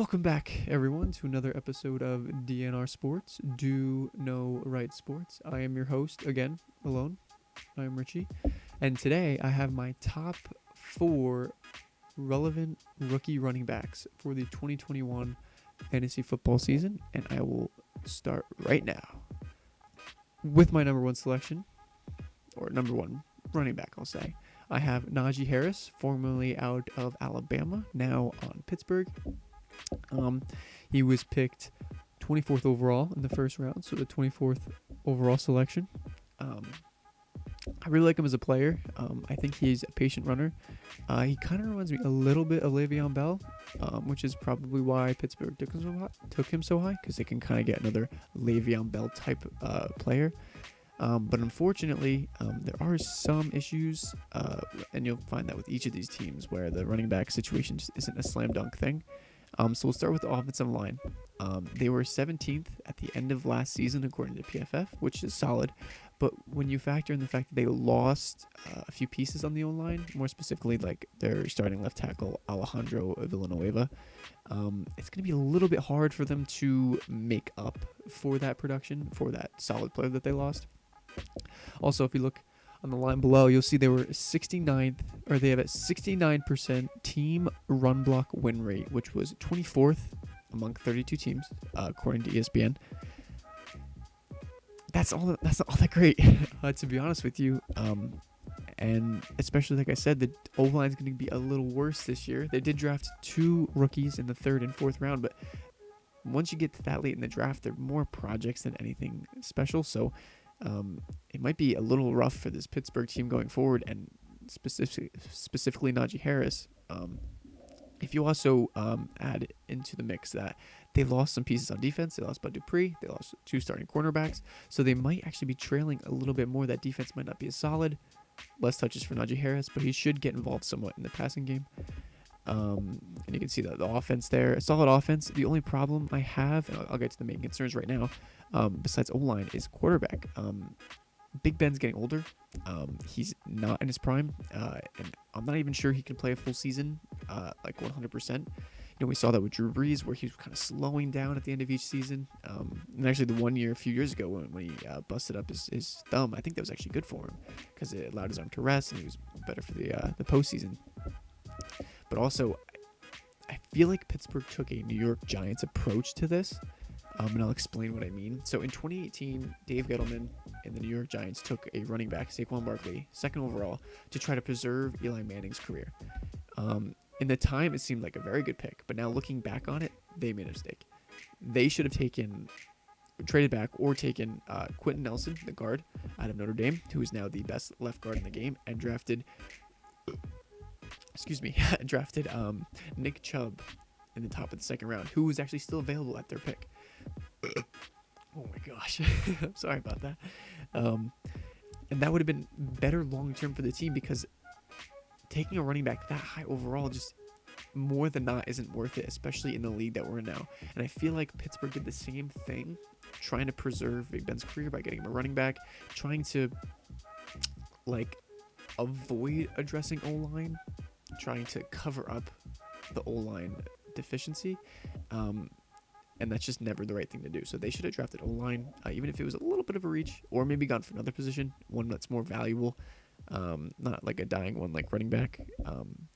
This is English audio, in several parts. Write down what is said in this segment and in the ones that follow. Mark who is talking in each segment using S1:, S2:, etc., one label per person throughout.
S1: Welcome back, everyone, to another episode of DNR Sports, Do Know Right Sports. I am your host, again, alone. I am Richie. And today I have my top 4 relevant rookie running backs for the 2021 fantasy football season. And I will start right now with my number 1 selection, or number 1 running back, I'll say. I have Najee Harris, formerly out of Alabama, now on Pittsburgh. He was picked 24th overall in the first round, so the 24th overall selection. I really like him as a player. I think he's a patient runner. He kind of reminds me a little bit of Le'Veon Bell, which is probably why Pittsburgh took him so high, because they can kind of get another Le'Veon Bell type player. But unfortunately, there are some issues, and you'll find that with each of these teams where the running back situation just isn't a slam dunk thing. So we'll start with the offensive line. They were 17th at the end of last season, according to PFF, which is solid. But when you factor in the fact that they lost a few pieces on the O-line, more specifically like their starting left tackle, Alejandro Villanueva, it's going to be a little bit hard for them to make up for that production, for that solid player that they lost. Also, if you look on the line below, you'll see they were 69th, or they have a 69% team run block win rate, which was 24th among 32 teams, according to ESPN. That's not all that great, to be honest with you. And especially, like I said, the O-line is going to be a little worse this year. They did draft 2 rookies in the 3rd and 4th round, but once you get to that late in the draft, they're more projects than anything special. So it might be a little rough for this Pittsburgh team going forward, and specifically Najee Harris. If you also add into the mix that they lost some pieces on defense, they lost Bud Dupree, they lost 2 starting cornerbacks, so they might actually be trailing a little bit more. That defense might not be as solid. Less touches for Najee Harris, but he should get involved somewhat in the passing game. And you can see that the offense there, a solid offense. The only problem I have, and I'll get to the main concerns right now, besides O-line, is quarterback. Big Ben's getting older. He's not in his prime, and I'm not even sure he can play a full season, like 100%. We saw that with Drew Brees, where he was kind of slowing down at the end of each season. And actually, the 1 year, a few years ago, when he busted up his thumb, I think that was actually good for him, because it allowed his arm to rest, and he was better for the postseason. But also, I feel like Pittsburgh took a New York Giants approach to this, and I'll explain what I mean. So in 2018, Dave Gettleman and the New York Giants took a running back, Saquon Barkley, 2nd overall, to try to preserve Eli Manning's career. In the time, it seemed like a very good pick, but now looking back on it, they made a mistake. They should have traded back or taken Quentin Nelson, the guard out of Notre Dame, who is now the best left guard in the game, and drafted Nick Chubb in the top of the 2nd round, who was actually still available at their pick. Oh my gosh. I'm sorry about that. And that would have been better long-term for the team, because taking a running back that high overall just more than not isn't worth it, especially in the league that we're in now. And I feel like Pittsburgh did the same thing, trying to preserve Big Ben's career by getting him a running back, trying to avoid addressing O-line, trying to cover up the O-line deficiency. And that's just never the right thing to do. So they should have drafted O-line, even if it was a little bit of a reach, or maybe gone for another position, one that's more valuable, not like a dying one like running back.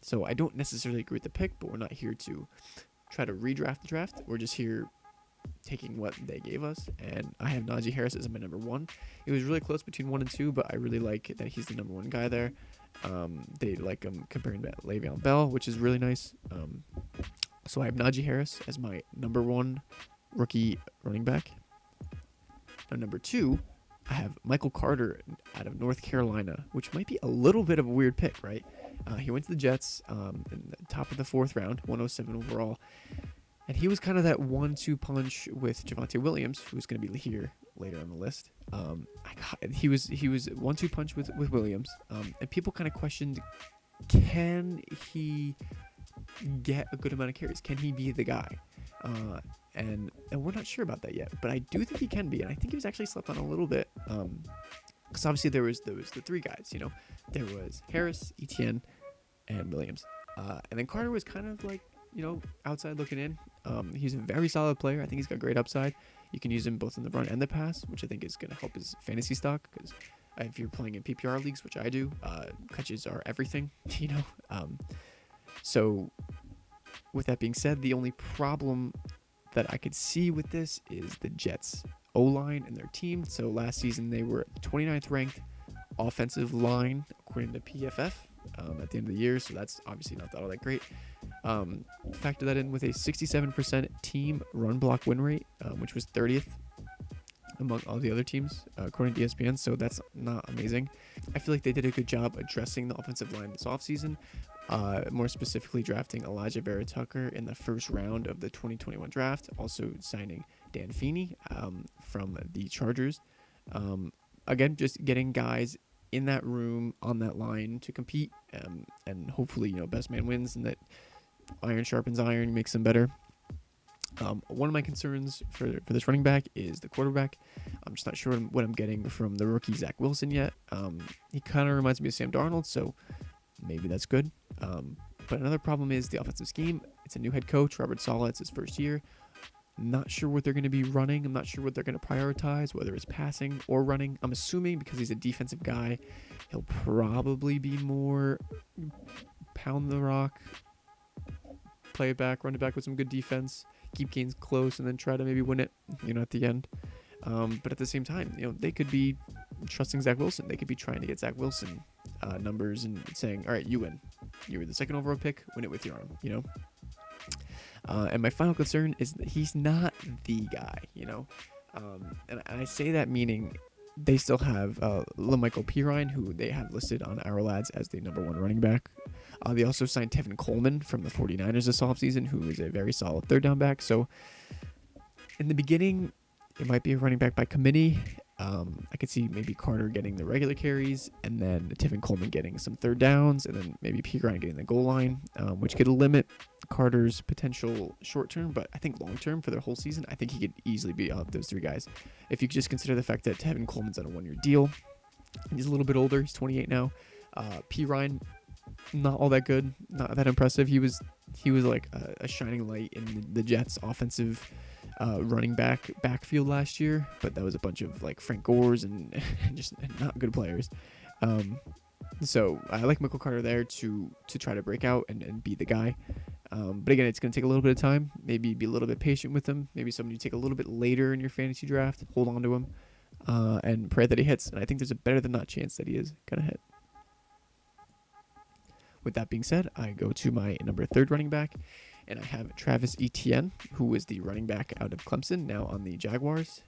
S1: So I don't necessarily agree with the pick, but we're not here to try to redraft the draft. We're just here taking what they gave us, and I have Najee Harris as my number 1. It was really close between 1 and 2, but I really like that he's the number 1 guy there. They like him comparing to Le'Veon Bell, which is really nice. So I have Najee Harris as my number 1 rookie running back. Now, number 2, I have Michael Carter out of North Carolina, which might be a little bit of a weird pick, right? He went to the Jets in the top of the 4th round, 107 overall. And he was kind of that 1-2 punch with Giovanni Williams, who's going to be here later on the list. He was 1-2 punch with Williams, and people kind of questioned, can he get a good amount of carries? Can he be the guy? And we're not sure about that yet, but I do think he can be, and I think he was actually slept on a little bit, because obviously there was the 3 guys. There was Harris, Etienne, and Williams, and then Carter was kind of like outside looking in. He's a very solid player. I think he's got great upside. You can use him both in the run and the pass, which I think is going to help his fantasy stock, because if you're playing in PPR leagues, which I do, catches are everything, you know. So with that being said, the only problem that I could see with this is the Jets O-line and their team. So last season they were 29th ranked offensive line according to PFF at the end of the year, so that's obviously not all that great. Factor that in with a 67% team run block win rate, which was 30th among all the other teams according to ESPN, so that's not amazing. I feel like they did a good job addressing the offensive line this offseason, more specifically drafting Elijah Vera Tucker in the first round of the 2021 draft, also signing Dan Feeney from the Chargers. Again, just getting guys in that room on that line to compete, and hopefully, best man wins, and that iron sharpens iron, makes them better. One of my concerns for this running back is the quarterback. I'm just not sure what I'm getting from the rookie Zach Wilson yet. He kind of reminds me of Sam Darnold, so maybe that's good. But another problem is the offensive scheme. It's a new head coach, Robert Saleh. It's his first year. Not sure what they're going to be running. I'm not sure what they're going to prioritize, whether it's passing or running. I'm assuming because he's a defensive guy, he'll probably be more pound the rock, play it back, run it back with some good defense, keep games close, and then try to maybe win it, at the end. But at the same time, they could be trusting Zach Wilson. They could be trying to get Zach Wilson numbers and saying, all right, you win. You were the second overall pick, win it with your arm, And my final concern is that he's not the guy, and I say that meaning they still have LaMichael Pirine, who they have listed on our lads as the number one running back. They also signed Tevin Coleman from the 49ers this offseason, who is a very solid third down back. So in the beginning, it might be a running back by committee. I could see maybe Carter getting the regular carries, and then Tevin Coleman getting some third downs, and then maybe Pirine getting the goal line, which could limit Carter's potential short term, but I think long term for their whole season, I think he could easily be up those three guys. If you just consider the fact that Tevin Coleman's on a 1-year deal, he's a little bit older, he's 28 now. Pirine, not all that good, not that impressive. He was like a shining light in the Jets' offensive running backfield last year, but that was a bunch of like Frank Gores and just not good players. So I like Michael Carter there to try to break out and be the guy. But again, it's going to take a little bit of time. Maybe be a little bit patient with him. Maybe somebody you take a little bit later in your fantasy draft, hold on to him, and pray that he hits. And I think there's a better than not chance that he is going to hit. With that being said, I go to my number 3 running back, and I have Travis Etienne, who is the running back out of Clemson, now on the Jaguars.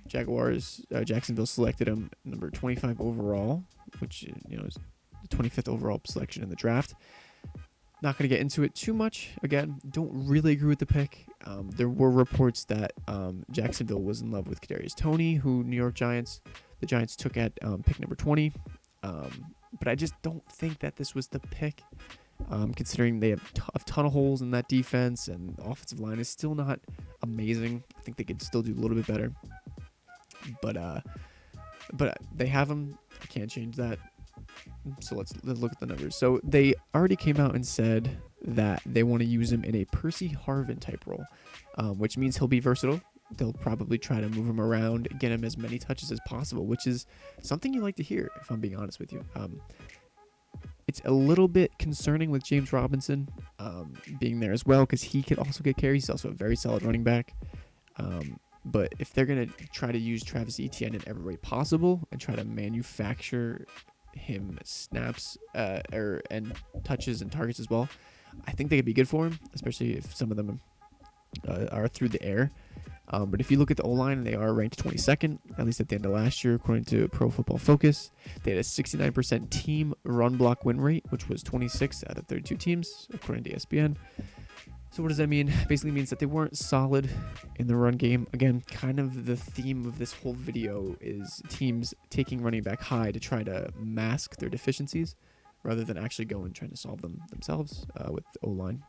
S1: Jacksonville selected him number 25 overall, which is the 25th overall selection in the draft. Not going to get into it too much. Again, don't really agree with the pick. There were reports that Jacksonville was in love with Kadarius Toney, who the Giants took at pick number 20. But I just don't think that this was the pick, considering they have a ton of holes in that defense, and the offensive line is still not amazing. I think they could still do a little bit better. But they have him. I can't change that. So let's look at the numbers. So they already came out and said that they want to use him in a Percy Harvin type role, which means he'll be versatile. They'll probably try to move him around, get him as many touches as possible, which is something you like to hear, if I'm being honest with you. It's a little bit concerning with James Robinson being there as well, because he could also get carries. He's also a very solid running back. But if they're going to try to use Travis Etienne in every way possible and try to manufacture him snaps and touches and targets as well, I think they could be good for him, especially if some of them are through the air. But if you look at the O-line, they are ranked 22nd, at least at the end of last year, according to Pro Football Focus. They had a 69% team run block win rate, which was 26 out of 32 teams, according to ESPN. So what does that mean? Basically means that they weren't solid in the run game. Again, kind of the theme of this whole video is teams taking running back high to try to mask their deficiencies rather than actually go and trying to solve them themselves with O-line,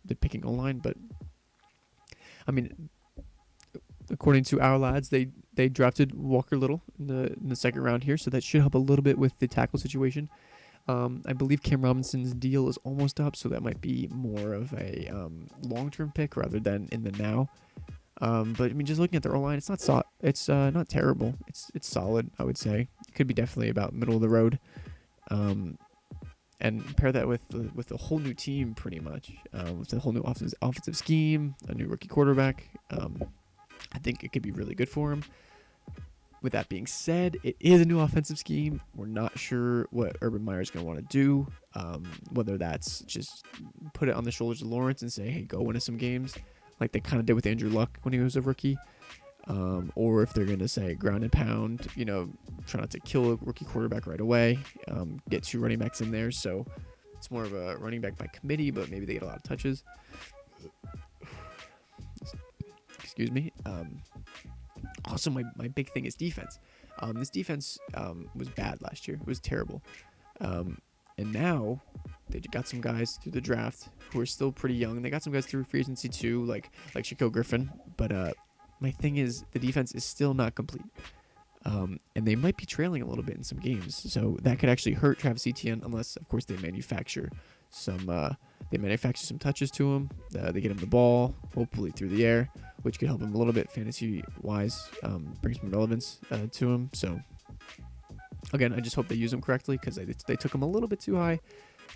S1: the picking O-line. But, I mean, according to our lads, they drafted Walker Little in the second round here, so that should help a little bit with the tackle situation. I believe Cam Robinson's deal is almost up, so that might be more of a long-term pick rather than in the now. But I mean, just looking at their O-line, it's not terrible. It's solid, I would say. It could be definitely about middle of the road. And pair that with a whole new team, pretty much, with a whole new offensive scheme, a new rookie quarterback. I think it could be really good for him. With that being said, it is a new offensive scheme. We're not sure what Urban Meyer's going to want to do, whether that's just put it on the shoulders of Lawrence and say, hey, go win us some games, like they kind of did with Andrew Luck when he was a rookie, or if they're going to say ground and pound, try not to kill a rookie quarterback right away, get 2 running backs in there. So it's more of a running back by committee, but maybe they get a lot of touches. Excuse me. Also, my big thing is defense. This defense was bad last year. It was terrible. And now they got some guys through the draft who are still pretty young. They got some guys through free agency too, like Shaquille Griffin. But my thing is the defense is still not complete. And they might be trailing a little bit in some games. So that could actually hurt Travis Etienne unless, of course, they manufacture some touches to him. They get him the ball, hopefully through the air, which could help him a little bit fantasy-wise, bring some relevance to him. So, again, I just hope they use him correctly because they took him a little bit too high,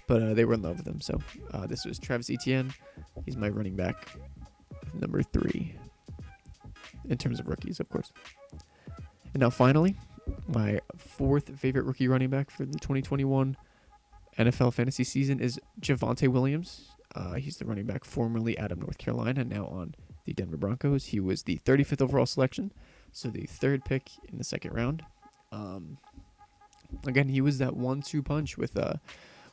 S1: but they were in love with him. So this was Travis Etienne. He's my running back number 3 in terms of rookies, of course. And now, finally, my 4th favorite rookie running back for the 2021 NFL fantasy season is Giovanni Williams. He's the running back formerly out of North Carolina, now on the Denver Broncos. He was the 35th overall selection, so the 3rd pick in the 2nd round. Again, he was that 1-2 punch with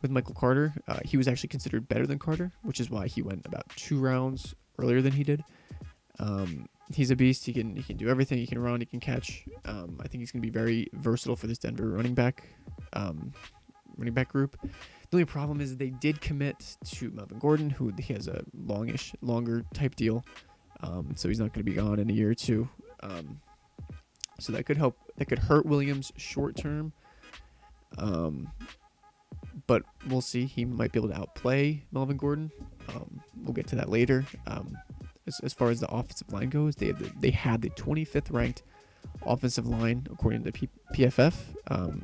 S1: Michael Carter. He was actually considered better than Carter, which is why he went about 2 rounds earlier than he did. He's a beast. He can do everything. He can run. He can catch. I think he's going to be very versatile for this Denver running back group. The only problem is they did commit to Melvin Gordon, who he has a longer type deal. So he's not going to be gone in a year or two. So that could help. That could hurt Williams short term. But we'll see. He might be able to outplay Melvin Gordon. We'll get to that later. As far as the offensive line goes, they had the 25th ranked offensive line according to PFF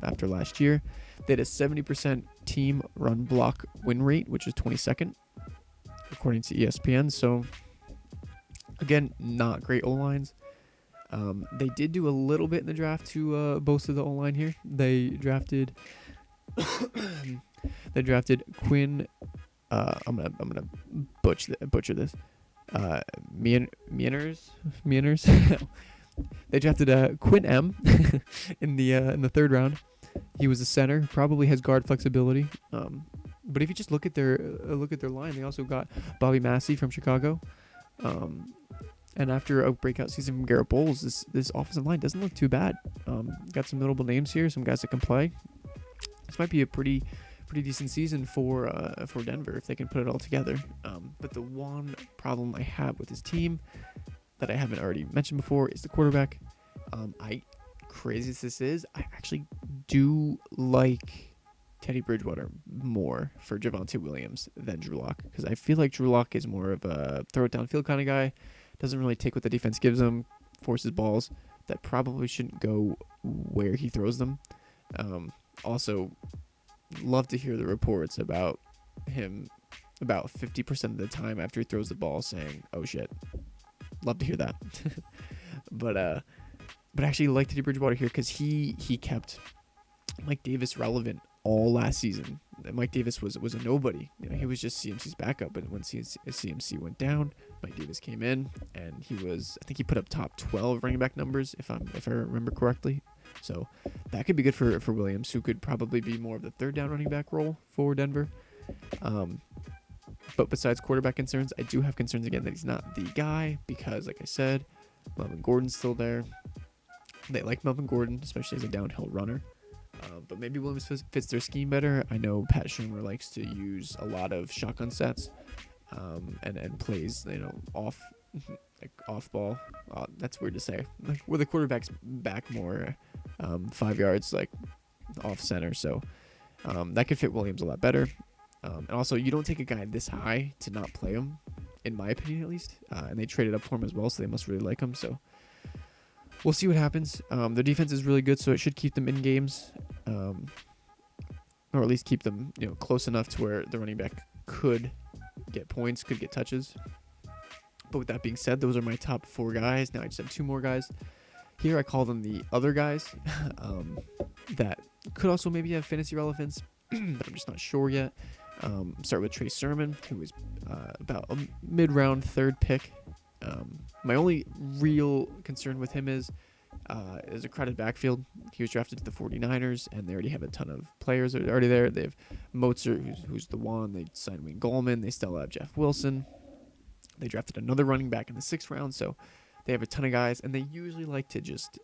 S1: after last year. They had a 70% team run block win rate, which is 22nd according to ESPN. So again, not great O-lines. They did do a little bit in the draft to bolster the O-line here. They drafted Quinn. I'm gonna butcher this. Meaners. They drafted Quinn M in the 3rd round. He was a center, probably has guard flexibility. But if you just look at their line, they also got Bobby Massey from Chicago. And after a breakout season from Garrett Bowles, this offensive line doesn't look too bad. Got some notable names here, some guys that can play. This might be a pretty decent season for Denver if they can put it all together. But the one problem I have with this team that I haven't already mentioned before is the quarterback. Crazy as this is, I actually do like Teddy Bridgewater more for Giovanni Williams than Drew Lock, because I feel like Drew Lock is more of a throw it downfield kind of guy. Doesn't really take what the defense gives him, forces balls that probably shouldn't go where he throws them. Also, love to hear the reports about him about 50% of the time after he throws the ball saying, "Oh shit." Love to hear that. But I actually like Teddy Bridgewater here because he kept Mike Davis relevant all last season. Mike Davis was a nobody. He was just CMC's backup, but when CMC went down, Mike Davis came in, and I think he put up top 12 running back numbers if I remember correctly. So that could be good for Williams, who could probably be more of the 3rd down running back role for Denver. But besides quarterback concerns, I do have concerns again that he's not the guy because, like I said, Melvin Gordon's still there. They like Melvin Gordon, especially as a downhill runner. But maybe Williams fits their scheme better. I know Pat Shermer likes to use a lot of shotgun sets and plays, off ball. That's weird to say. Like where the quarterback's back more 5 yards, like off center. So That could fit Williams a lot better. And also, you don't take a guy this high to not play him, in my opinion at least. And they traded up for him as well, so they must really like him. So we'll see what happens. Their defense is really good, so it should keep them in games, or at least keep them close enough to where the running back could get points, could get touches. But with that being said, those are my top 4 guys. Now I just have 2 more guys. Here I call them the other guys that could also maybe have fantasy relevance, but I'm just not sure yet. Start with Trey Sermon, who is about a mid-round 3rd pick. My only real concern with him is a crowded backfield. He was drafted to the 49ers, and they already have a ton of players that are already there. They have Mozart, who's the one. They signed Wayne Gallman. They still have Jeff Wilson. They drafted another running back in the 6th round, so they have a ton of guys, and they usually like to just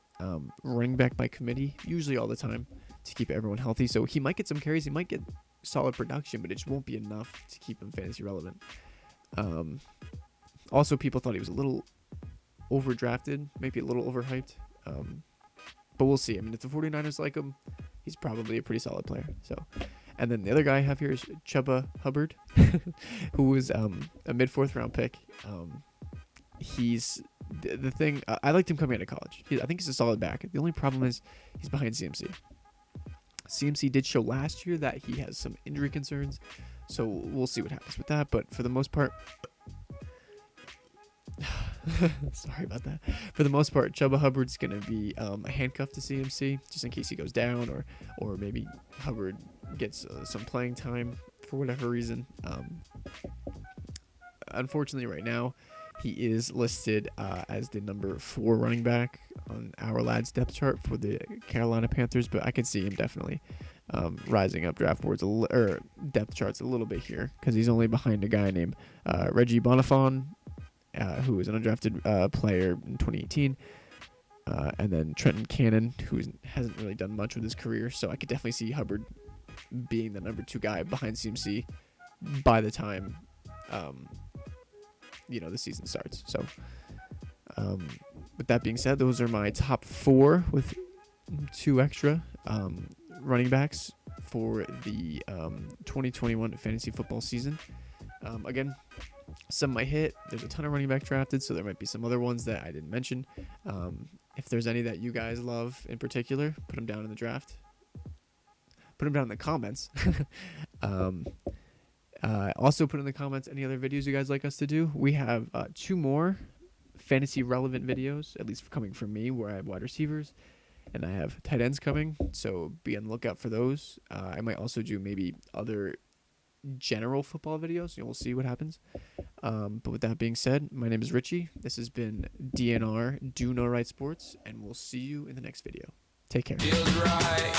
S1: running back by committee, usually all the time, to keep everyone healthy. So he might get some carries. He might get solid production, but it just won't be enough to keep him fantasy relevant. Also, people thought he was a little overdrafted, maybe a little overhyped. But we'll see. I mean, if the 49ers like him, he's probably a pretty solid player. So, and then the other guy I have here is Chuba Hubbard, who was a mid-4th round pick. He's the thing. I liked him coming out of college. I think he's a solid back. The only problem is he's behind CMC. CMC did show last year that he has some injury concerns, so we'll see what happens with that. But for the most part, sorry about that. For the most part, Chuba Hubbard's going to be a handcuff to CMC just in case he goes down, or maybe Hubbard gets some playing time for whatever reason. Unfortunately, right now, he is listed as the number 4 running back on our lads depth chart for the Carolina Panthers, but I could see him definitely rising up draft boards or depth charts a little bit here because he's only behind a guy named Reggie Bonifon, who was an undrafted player in 2018, and then Trenton Cannon, who hasn't really done much with his career. So I could definitely see Hubbard being the number 2 guy behind CMC by the time the season starts. So with that being said, those are my top 4 with 2 extra running backs for the 2021 fantasy football season. Again, some might hit. There's a ton of running back drafted, so there might be some other ones that I didn't mention. If there's any that you guys love in particular, put them down in the draft. Put them down in the comments. Also put in the comments any other videos you guys like us to do. We have 2 more fantasy relevant videos, at least coming from me, where I have wide receivers and I have tight ends coming, so be on the lookout for those. I might also do maybe other general football videos. We'll see what happens. But with that being said, my name is Richie. This has been DNR, Do No Right Sports, and we'll see you in the next video. Take care. Feels right.